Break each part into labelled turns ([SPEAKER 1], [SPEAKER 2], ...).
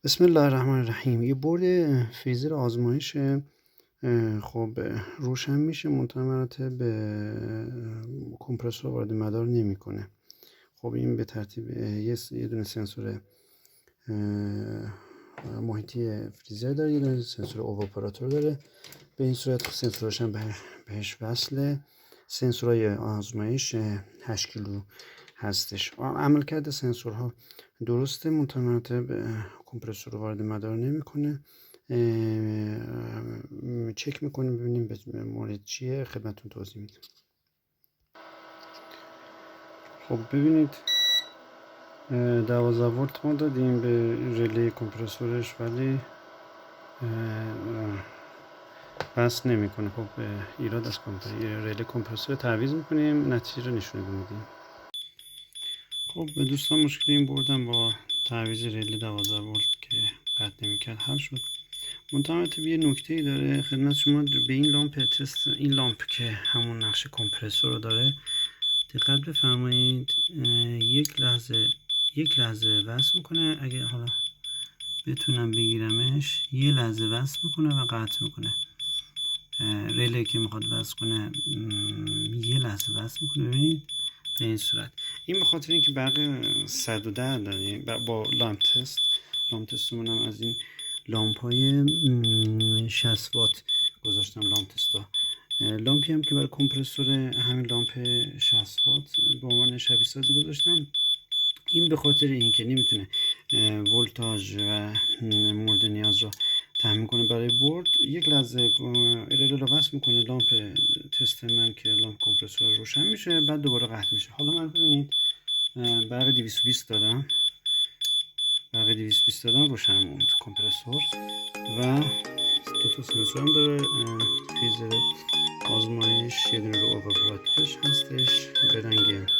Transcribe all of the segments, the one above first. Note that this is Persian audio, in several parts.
[SPEAKER 1] بسم الله الرحمن الرحیم. یه بورد فریزر آزمایش خب روشن میشه، منتها به کمپرسور وارد مدار نمیکنه. خب این به ترتیب یه دونه سنسور محیطی فریزر داره، یه دونه سنسور اوواپاراتور داره. به این صورت سنسور روشن بهش وصله. سنسورهای آزمایش 8 کیلو هستش. عملکرد سنسورها درسته، منتها به کمپرسور رو وارد مدار نمیکنه. چک میکنیم ببینیم به مورد چیه، خدمتتون توضیح میدم. خب ببینید 12 ولت ما دادیم به رله کمپرسورش، ولی بس نمیکنه. خب ایراد از رله کمپرسور تعویض میکنیم، نتیجه رو نشون میدیم. خب به دوستان مشکل این بردم با تعویض رله 12 ولت که قطع نمیکرد حل شد. منتها یه نکته ای داره خدمت شما، به این لامپ تست، این لامپ که همون نقش کمپرسور رو داره دقت بفرمایید. یک لحظه وصل میکنه، اگه حالا بتونم بگیرمش، یه لحظه وصل میکنه و قطع میکنه. رله که میخواد وصل کنه یه لحظه وصل میکنه. ببینید به این صورت. این به خاطر اینکه برق 110 داریم با لامپ تستمون هم از این لامپ های 60 وات گذاشتم. لامپ تستا لامپی هم که برای کمپرسور همین لامپ 60 وات به عنوان شبیه سازی گذاشتم. این به خاطر اینکه نمیتونه ولتاژ و مورد نیاز رو تامین کنه برای بورد، یک لحظه رله رو وصل میکنه لامپ تست من که لامپ کمپرسور روشن میشه، بعد دوباره قطع میشه. حالا من ببینید برق 220 دادم، روشن موند کمپرسور و دو تا سنسور هم داره. فریزر آزمایش یه دونه رو اوواپاراتورش هستش به رنگ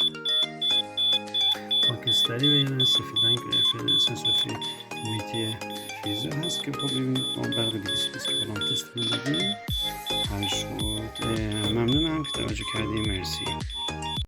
[SPEAKER 1] خاکستری و یه دونه سفید رنگ سنسور محیطی فریزر هست که خب ببینید با برق 220 که با تست میدادیم حل شد. ممنونم که توجه کردیم. مرسی.